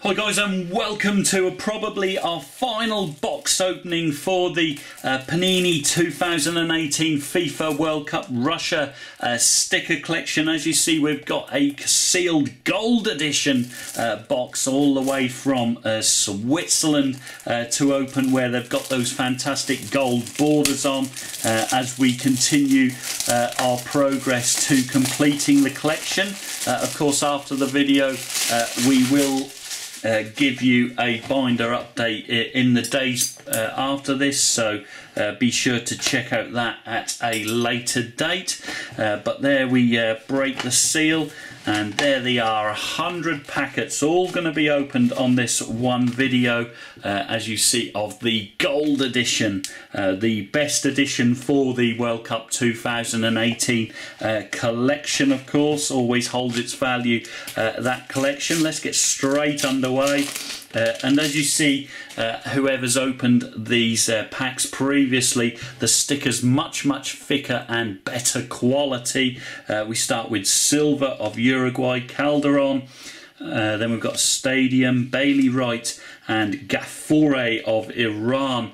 Hi guys, and welcome to probably our final box opening for the Panini 2018 FIFA World Cup Russia sticker collection. As you see, we've got a sealed gold edition box all the way from Switzerland to open, where they've got those fantastic gold borders on as we continue our progress to completing the collection. Of course, after the video we will give you a binder update in the days after this, so be sure to check out that at a later date. But there we break the seal, and there they are, 100 packets, all going to be opened on this one video, as you see, of the gold edition, the best edition for the World Cup 2018 collection. Of course, always holds its value, that collection. Let's get straight underway. And as you see, whoever's opened these packs previously, the stickers much thicker and better quality. We start with Silva of Uruguay, Calderon, then we've got Stadium, Bailey Wright and Ghafouri of Iran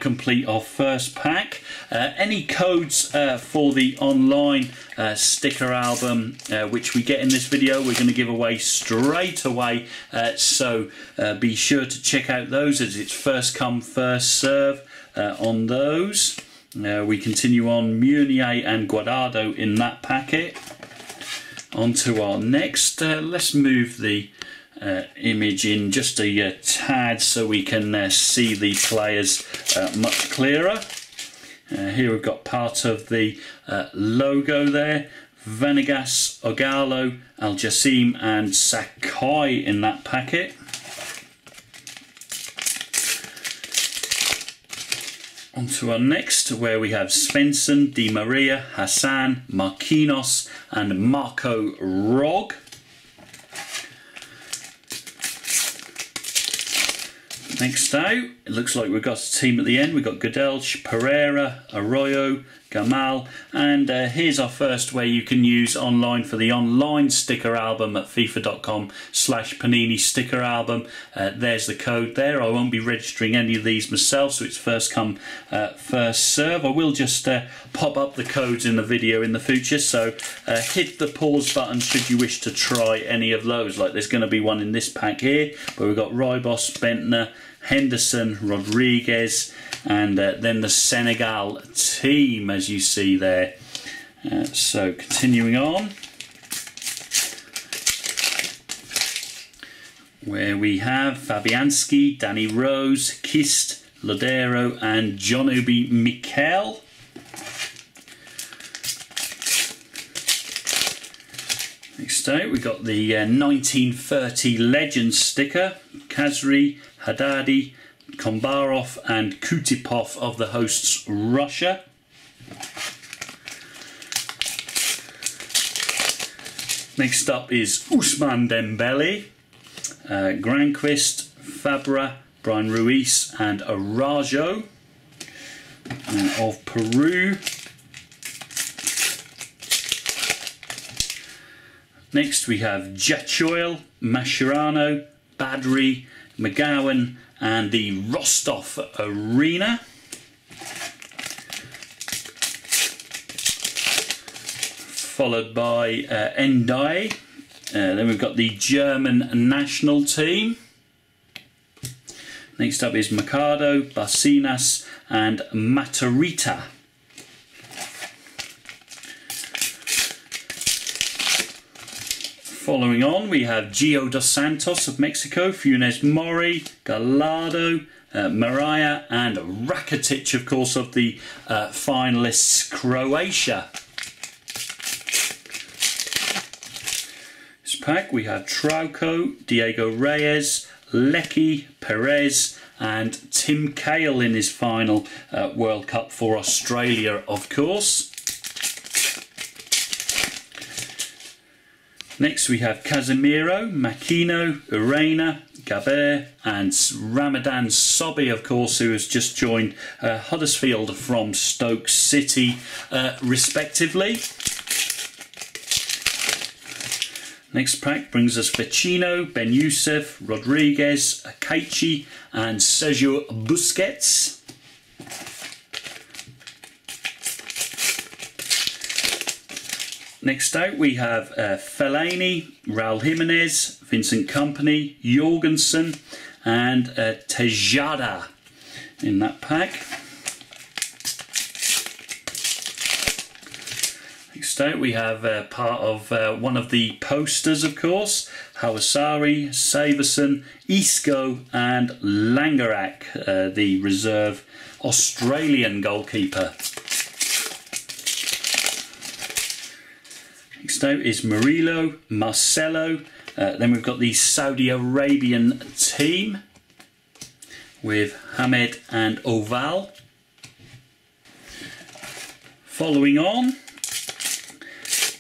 complete our first pack. Any codes for the online sticker album which we get in this video, we're going to give away straight away, so be sure to check out those, as it's first come first serve on those. We continue on Meunier and Guardado in that packet. On to our next. Let's move the image in just a tad so we can see the players much clearer. Here we've got part of the logo there. Venegas, Ogalo, Al Jassim and Sakai in that packet. On to our next, where we have Svensson, Di Maria, Hassan, Marquinhos and Marco Rog. Next out, it looks like we've got a team at the end. We've got Godelch, Pereira, Arroyo, Gamal, and here's our first, where you can use online for the online sticker album at fifa.com/Panini sticker album. There's the code there. I won't be registering any of these myself, so it's first come first serve. I will just pop up the codes in the video in the future, so hit the pause button should you wish to try any of those. Like, there's going to be one in this pack here where we've got Ribos, Bentner, Henderson, Rodriguez, and then the Senegal team, as you see there. So continuing on, where we have Fabianski, Danny Rose, Kist, Lodero and John Obi Mikel. Next out, we've got the 1930 Legends sticker, Kazri, Haddadi, Kombarov and Kutipov of the hosts Russia. Next up is Ousmane Dembele, Granquist, Fabra, Brian Ruiz and Arajo of Peru. Next we have Jachoil, Mascherano, Badri, McGowan and the Rostov Arena. Followed by Endai. Then we've got the German national team. Next up is Mercado, Barcinas and Matarita. Following on, we have Gio dos Santos of Mexico, Funes Mori, Gallardo, Mariah and Rakitic, of course, of the finalists Croatia. This pack we have Trauco, Diego Reyes, Lecky, Perez and Tim Cahill in his final World Cup for Australia, of course. Next we have Casemiro, Makino, Urena, Gaber and Ramadan Sobhi, of course, who has just joined Huddersfield from Stoke City respectively. Next pack brings us Vecino, Ben Youssef, Rodriguez, Akechi and Sergio Busquets. Next out we have Fellaini, Raul Jimenez, Vincent Kompany, Jorgensen and Tejada in that pack. Next out we have part of one of the posters, of course, Hawasari, Saverson, Isco and Langerak, the reserve Australian goalkeeper. Next out is Murillo, Marcelo, then we've got the Saudi Arabian team with Hamed and Oval. Following on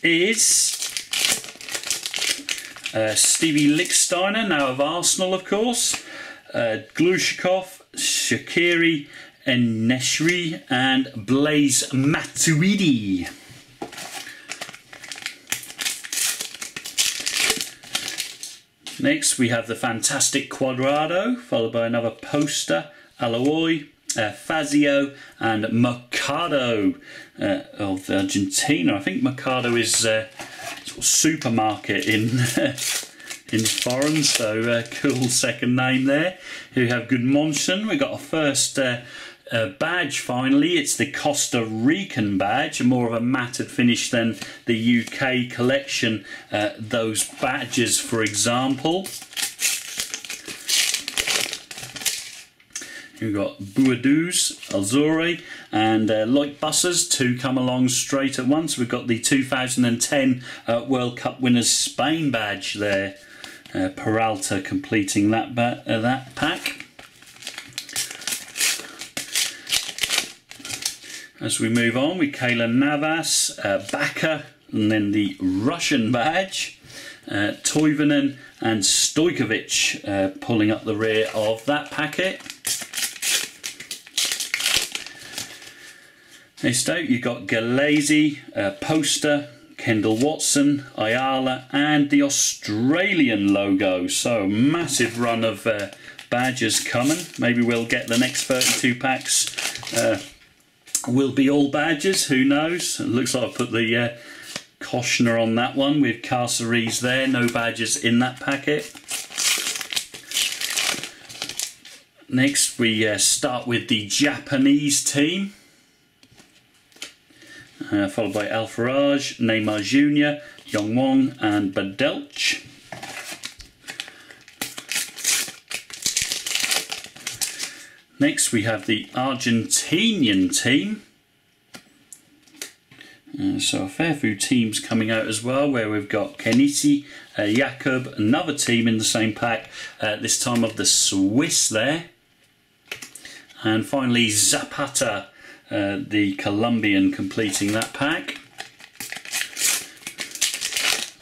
is Stevie Lichtsteiner, now of Arsenal of course, Glushikov, Shaqiri, Neshri and Blaise Matuidi. Next we have the fantastic Cuadrado, followed by another poster, Aloy, Fazio and Mercado of Argentina. I think Mercado is sort of supermarket in in foreign, so cool second name there. Here we have Gudmundsson. We got our first badge finally. It's the Costa Rican badge, more of a matted finish than the UK collection. Those badges, for example. We've got Buaduz, Alzore, and like buses, two come along straight at once. We've got the 2010 World Cup winners Spain badge there. Peralta completing that pack. As we move on with Keylor Navas, Baka, and then the Russian badge, Toivonen and Stojkovic pulling up the rear of that packet. Next out you've got Galazi, Poster, Kendall Watson, Ayala and the Australian logo. So massive run of badges coming. Maybe we'll get the next 32 packs. Will be all badges, who knows? It looks like I put the cautioner on that one with Carceres there. No badges in that packet. Next we start with the Japanese team. Followed by Alfarage, Neymar Jr., Yongwon and Badelch. Next we have the Argentinian team. So a fair few teams coming out as well, where we've got Kenisi, Jakob, another team in the same pack, this time of the Swiss there. And finally Zapata, the Colombian, completing that pack.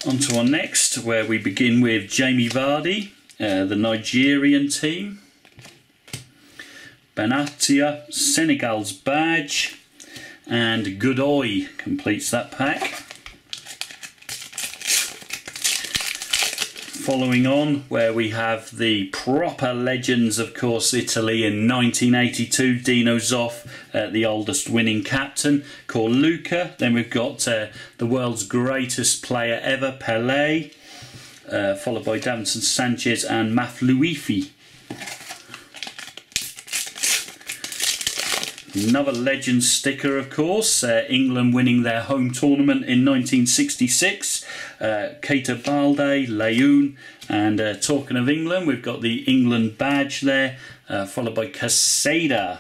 On to our next, where we begin with Jamie Vardy, the Nigerian team. Benatia, Senegal's badge, and Godoy completes that pack. Following on, where we have the proper legends, of course, Italy in 1982, Dino Zoff, the oldest winning captain, Corluca. Then we've got the world's greatest player ever, Pelé, followed by Davinson Sanchez and Mafluifi. Another legend sticker, of course, England winning their home tournament in 1966, Keita Balde, Leyoun, and talking of England, we've got the England badge there, followed by Casada.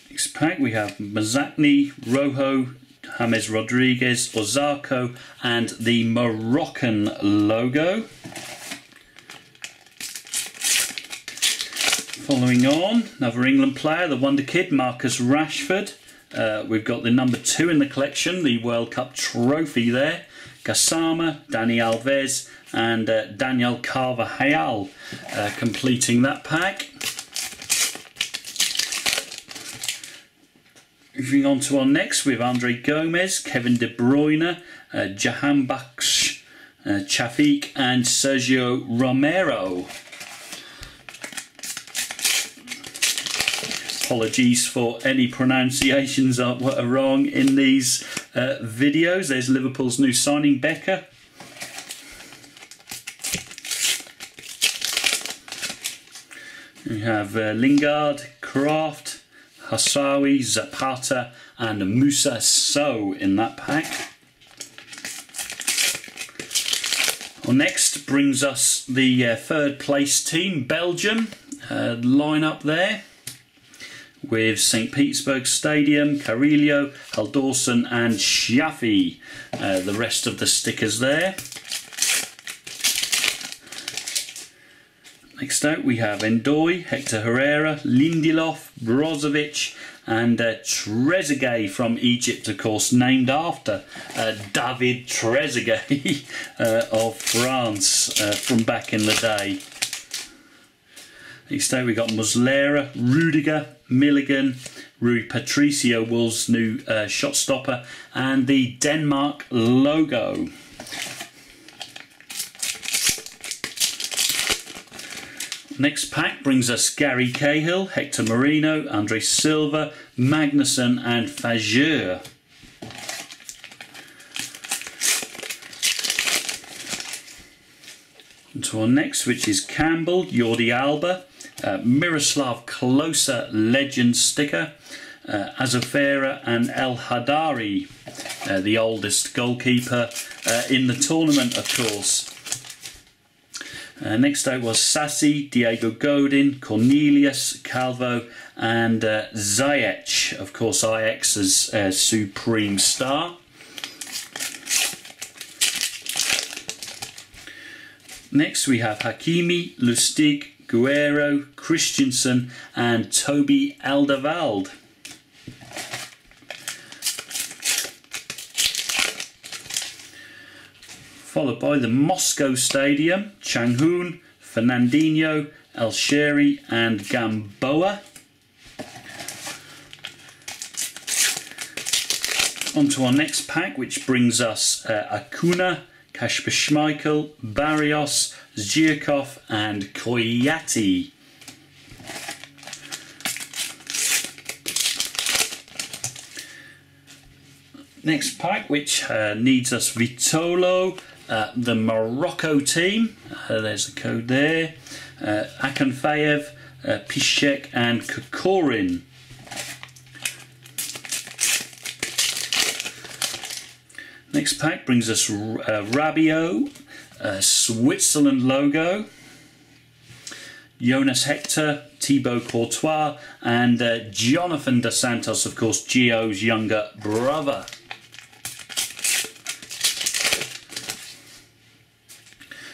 Next pack we have Mazzatni, Rojo, James Rodriguez, Ozarko and the Moroccan logo. Following on, another England player, the wonder kid Marcus Rashford. We've got the number 2 in the collection, the World Cup trophy there. Gassama, Dani Alves and Daniel Carvajal completing that pack. Moving on to our next with Andre Gomez, Kevin De Bruyne, Jahanbakhsh Shafiq and Sergio Romero. Apologies for any pronunciations that are wrong in these videos. There's Liverpool's new signing, Becker. We have Lingard, Kraft, Hassawi, Zapata and Musa Sow in that pack. Well, next brings us the third place team, Belgium. Line up there with St. Petersburg Stadium, Carillo, Haldorsen and Shafi. The rest of the stickers there. Next out we have Endoy, Hector Herrera, Lindelof, Brozovic and Trezeguet from Egypt, of course, named after David Trezeguet of France from back in the day. Next out we got Muslera, Rudiger, Milligan, Rui Patricio, Wolves' new shot stopper, and the Denmark logo. Next pack brings us Gary Cahill, Hector Moreno, Andre Silva, Magnussen and Fajeur. On to our next, which is Campbell, Jordi Alba, Miroslav Klose legend sticker, Azufera and El Hadari, the oldest goalkeeper in the tournament, of course. Next out was Sassi, Diego Godin, Cornelius, Calvo and Ziyech, of course Ajax's supreme star. Next we have Hakimi, Lustig, Guerrero, Christensen and Toby Alderweireld. Followed by the Moscow Stadium, Changhoon, Fernandinho, El Sheri and Gamboa. On to our next pack, which brings us Acuna, Kasper Schmeichel, Barrios, Zhirkov and Koyati. Next pack, which needs us Vitolo, the Morocco team, there's the code there, Akanfayev, Piszczek and Kokorin. Next pack brings us Rabiot, Switzerland logo, Jonas Hector, Thibaut Courtois and Jonathan Dos Santos, of course Gio's younger brother.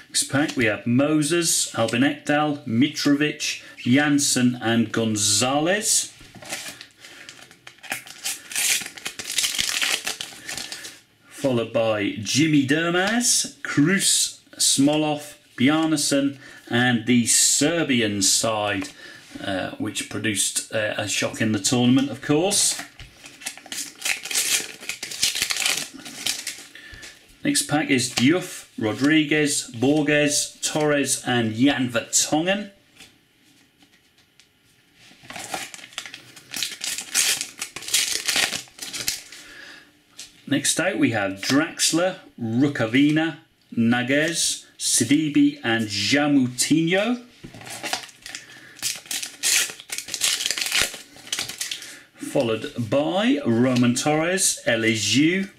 Next pack we have Moses, Albin Ekdal, Mitrovic, Janssen and Gonzalez. Followed by Jimmy Dermaz, Cruz, Smolov, Bjarnason and the Serbian side, which produced a shock in the tournament, of course. Next pack is Diouf, Rodriguez, Borges, Torres and Jan Vertonghen. Next out we have Draxler, Rukavina, Nages, Sidibe and Jamoutinho. Followed by Roman Torres, LSU.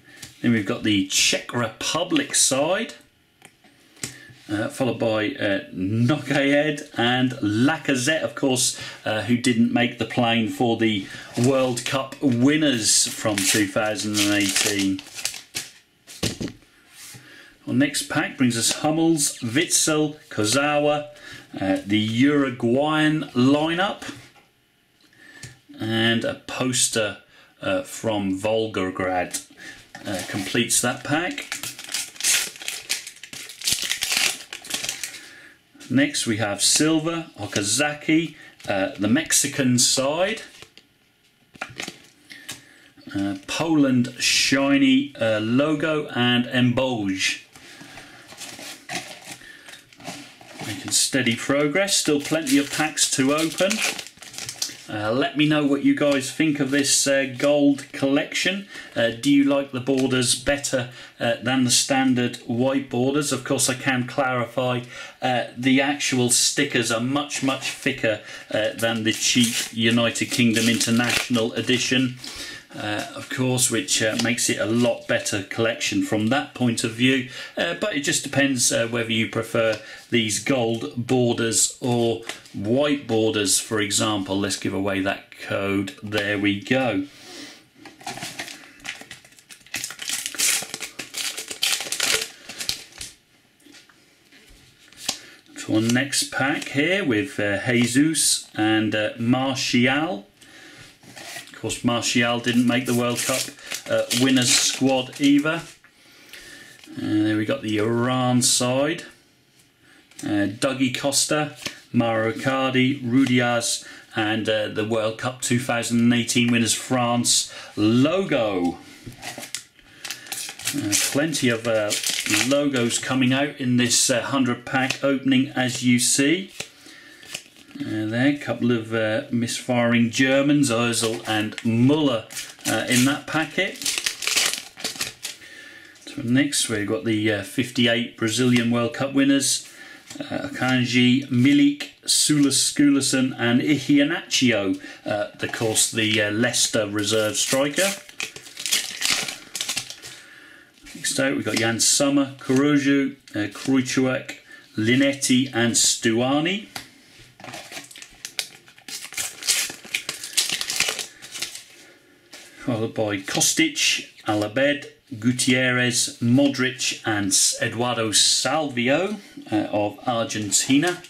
Then we've got the Czech Republic side. Followed by Nogaed and Lacazette, of course, who didn't make the plane for the World Cup winners from 2018. Our next pack brings us Hummels, Witzel, Kozawa, the Uruguayan lineup, and a poster from Volgograd completes that pack. Next we have Silva, Okazaki, the Mexican side. Poland shiny logo and embouge. Making steady progress, still plenty of packs to open. Let me know what you guys think of this gold collection. Do you like the borders better than the standard white borders? Of course, I can clarify the actual stickers are much thicker than the cheap United Kingdom International edition. Of course, which makes it a lot better collection from that point of view, but it just depends whether you prefer these gold borders or white borders, for example. Let's give away that code. There we go. To our next pack here with Jesus and Martial. Of course, Martial didn't make the World Cup winners squad either. There we got the Iran side. Dougie Costa, Mauro Icardi, Rudiaz, and the World Cup 2018 winners France logo. Plenty of logos coming out in this 100 pack opening, as you see. There, a couple of misfiring Germans, Ozil and Müller in that packet. So next we've got the 58 Brazilian World Cup winners, Akanji, Milik, Skulason and Iheanacho, of course the Leicester reserve striker. Next out we've got Jan Sommer, Kuroju, Krujčovák, Linetti and Stuani. Followed by Kostic, Alabed, Gutierrez, Modric and Eduardo Salvio of Argentina.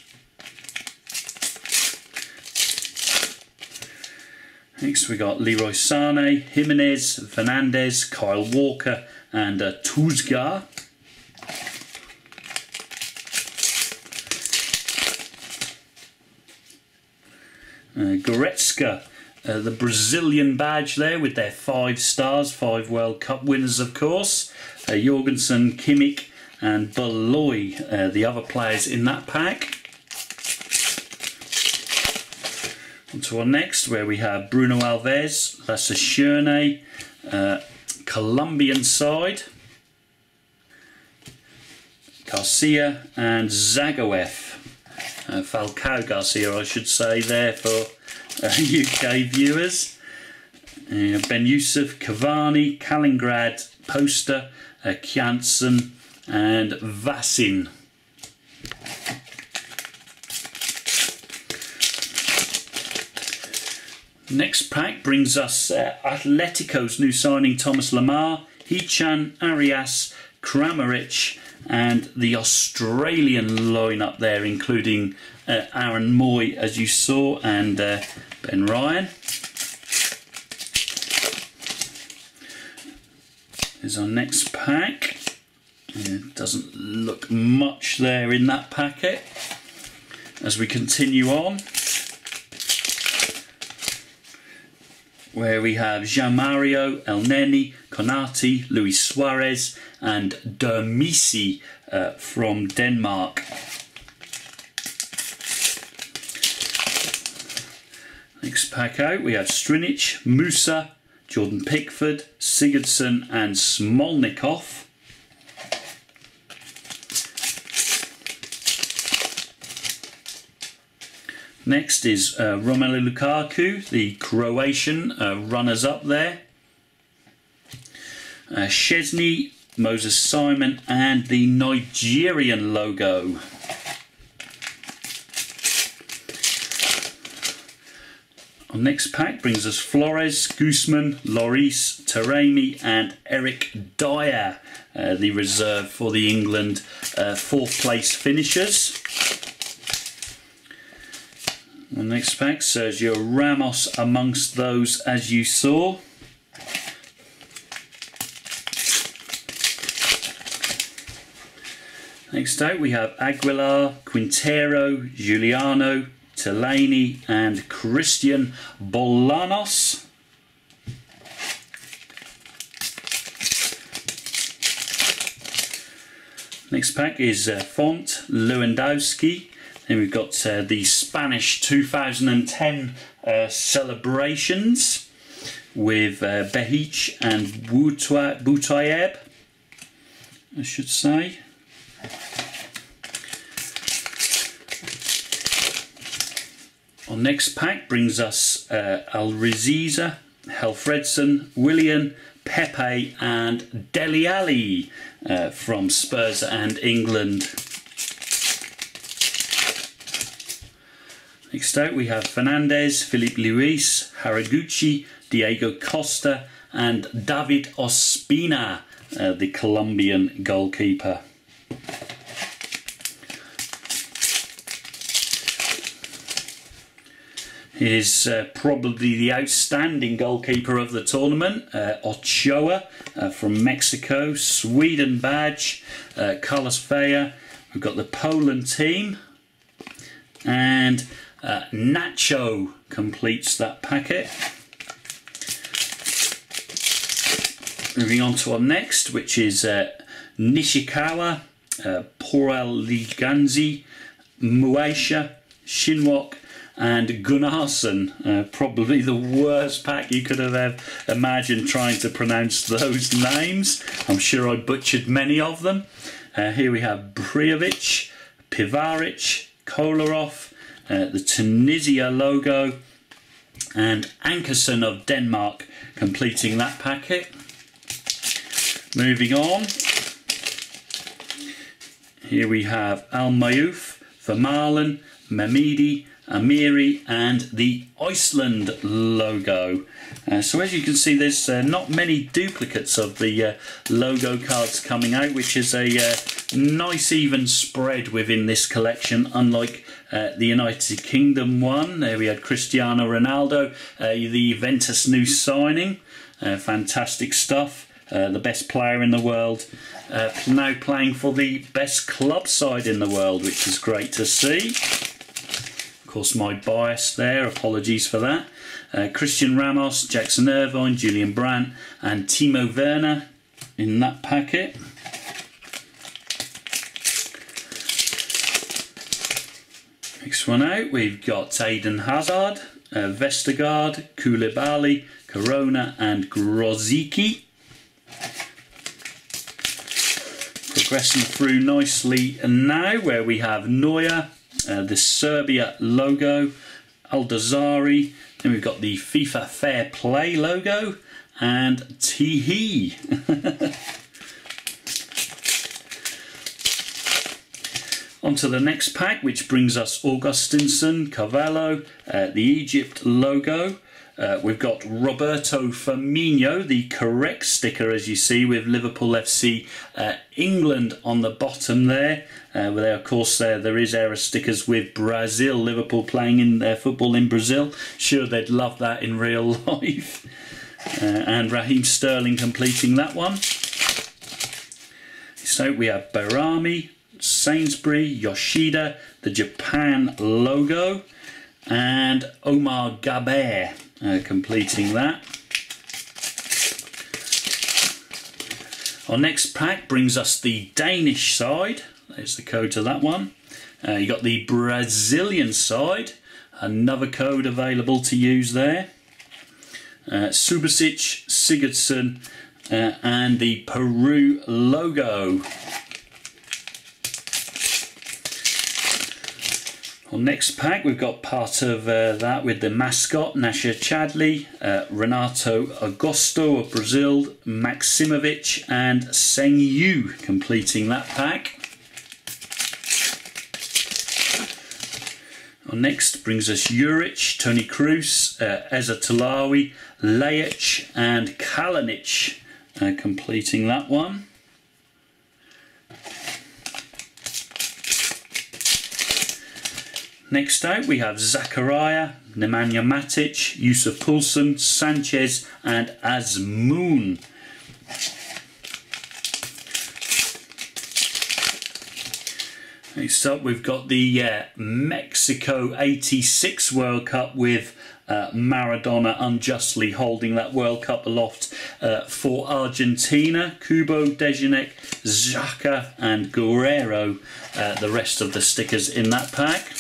Next we got Leroy Sané, Jimenez, Fernandez, Kyle Walker and Tuzga. Goretzka, the Brazilian badge there with their 5 stars, 5 World Cup winners of course. Jorgensen, Kimmich and Beloy, the other players in that pack. On to our next, where we have Bruno Alves, Lasasherne, Colombian side, Garcia and Zagoev. Falcao Garcia, I should say, there for UK viewers. Ben Yusuf, Cavani, Kaliningrad, Poster, Kjansen and Vassin. Next pack brings us Atletico's new signing Thomas Lemar, Hichan, Arias, Kramaric and the Australian lineup there, including Aaron Moy, as you saw, and Ben Ryan. Here's our next pack. It doesn't look much there in that packet. As we continue on, where we have Jean-Mario, El Neni, Konati, Luis Suarez and Dermisi from Denmark. Next pack out we have Strinic, Musa, Jordan Pickford, Sigurdsson and Smolnikov. Next is Romelu Lukaku, the Croatian runners-up there. Szczesny, Moses Simon and the Nigerian logo. Our next pack brings us Flores, Guzman, Lloris, Taremi and Eric Dyer, the reserve for the England 4th place finishers. The next pack, Sergio Ramos amongst those, as you saw. Next out we have Aguilar, Quintero, Giuliano, Delaney and Christian Bolanos. Next pack is Font, Lewandowski. Then we've got the Spanish 2010 celebrations with Behic and Boutayeb, I should say. Our next pack brings us Alriziza, Helfredson, Willian, Pepe and Dele Alli from Spurs and England. Next out we have Fernandez, Filipe Luis, Haraguchi, Diego Costa and David Ospina, the Colombian goalkeeper. Is probably the outstanding goalkeeper of the tournament, Ochoa from Mexico, Sweden badge, Carlos Vela. We've got the Poland team, and Nacho completes that packet. Moving on to our next, which is Nishikawa, Poraliganzi, Muesha, Shinwok and Gunnarsson. Probably the worst pack you could have imagined trying to pronounce those names. I'm sure I butchered many of them. Here we have Briovic, Pivaric, Kolarov, the Tunisia logo, and Ankersen of Denmark completing that packet. Moving on, here we have Al Mayouf, Vermaelen, Mamidi, Amiri and the Iceland logo. So as you can see, there's not many duplicates of the logo cards coming out, which is a nice even spread within this collection, unlike the United Kingdom one. There we had Cristiano Ronaldo, the Juventus new signing. Fantastic stuff. The best player in the world, now playing for the best club side in the world, which is great to see. Of course, my bias there, apologies for that. Christian Ramos, Jackson Irvine, Julian Brandt and Timo Werner in that packet. Next one out, we've got Eden Hazard, Vestergaard, Koulibaly, Corona and Grozicki. Progressing through nicely now, where we have Neuer, the Serbia logo, Aldazari, then we've got the FIFA Fair Play logo, and Teehee. On to the next pack, which brings us Augustinsson, Carvalho, the Egypt logo. We've got Roberto Firmino, the correct sticker, as you see, with Liverpool FC England on the bottom there. Where of course there is error stickers with Brazil, Liverpool playing in their football in Brazil. Sure, they'd love that in real life. And Raheem Sterling completing that one. So we have Barami, Sainsbury, Yoshida, the Japan logo, and Omar Gaber completing that. Our next pack brings us the Danish side. There's the code to that one. You got the Brazilian side, another code available to use there. Subasic, Sigurdsson, and the Peru logo. On next pack, we've got part of that with the mascot, Nasha Chadley, Renato Augusto of Brazil, Maximovic and Sengyu completing that pack. Our next brings us Juric, Toni Kroos, Eza Talawi, Lajic and Kalinic completing that one. Next out we have Zakaria, Nemanja Matic, Yusuf Poulsen, Sanchez and Azmoun. Next up we've got the Mexico 86 World Cup with Maradona unjustly holding that World Cup aloft For Argentina, Kubo, Dejanek, Xhaka and Guerrero, the rest of the stickers in that pack.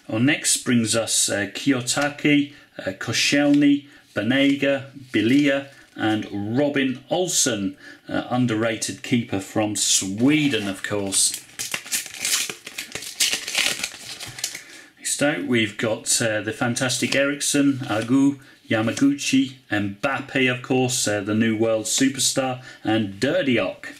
Our next brings us Kiyotaki, Koscielny, Banega, Bilia and Robin Olsen, underrated keeper from Sweden, of course. Next out we've got the fantastic Ericsson, Agu, Yamaguchi, Mbappe, of course, the new world superstar, and Dirdiok.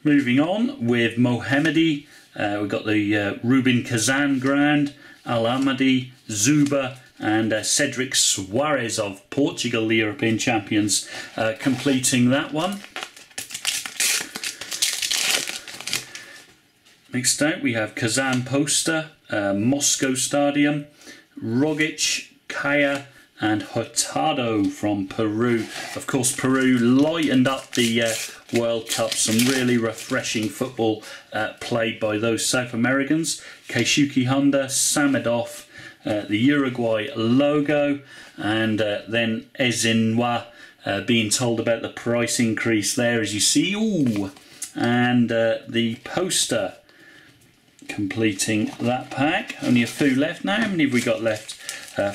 Moving on with Mohamedi, we've got the Rubin Kazan Grand, Al Ahmadi, Zuba and Cedric Suarez of Portugal, the European champions, completing that one. Next out we have Kazan poster, Moscow Stadium, Rogic, Kaya and Hurtado from Peru. Of course, Peru lightened up the World Cup. Some really refreshing football played by those South Americans. Keisuke Honda, Samedov, the Uruguay logo, and then Ezinwa being told about the price increase there, as you see. Ooh, and the poster completing that pack. Only a few left now. How many have we got left?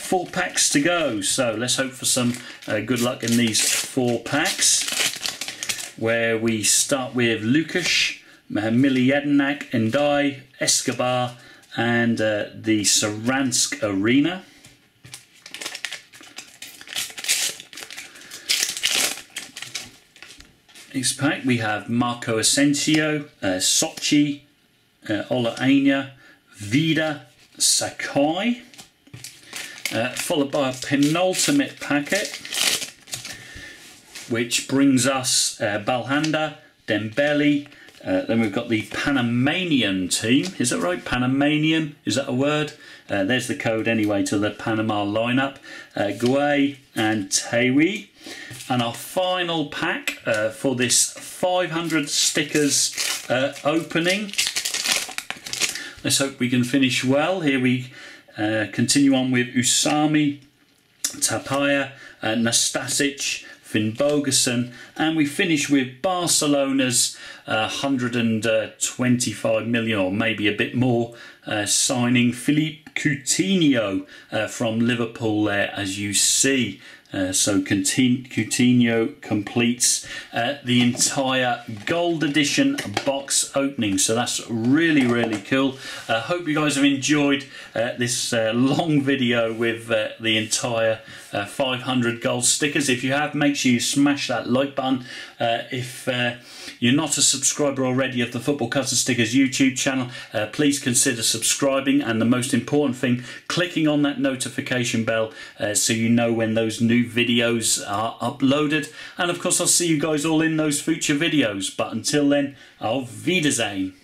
4 packs to go, so let's hope for some good luck in these 4 packs, where we start with Lukash, Milijednak, Ndai, Escobar and the Saransk Arena. Next pack we have Marco Asensio, Sochi, Ola Aina, Vida, Sakai. Followed by a penultimate packet, which brings us Balhanda, Dembele, then we've got the Panamanian team. Is that right? Panamanian? Is that a word? There's the code anyway to the Panama lineup. Guay and Tewi. And our final pack for this 500 stickers opening. Let's hope we can finish well. Here we continue on with Usami, Tapia, Nastasic, Finn Bogerson, and we finish with Barcelona's 125 million, or maybe a bit more, signing Philippe Coutinho from Liverpool there, as you see. So Coutinho completes the entire gold edition box opening, so that's really, really cool. Hope you guys have enjoyed this long video with the entire 500 gold stickers. If you have, make sure you smash that like button. If you're not a subscriber already of the Football Cards and Stickers YouTube channel, please consider subscribing, and the most important thing, clicking on that notification bell so you know when those new videos are uploaded. And of course I'll see you guys all in those future videos, but until then, auf Wiedersehen.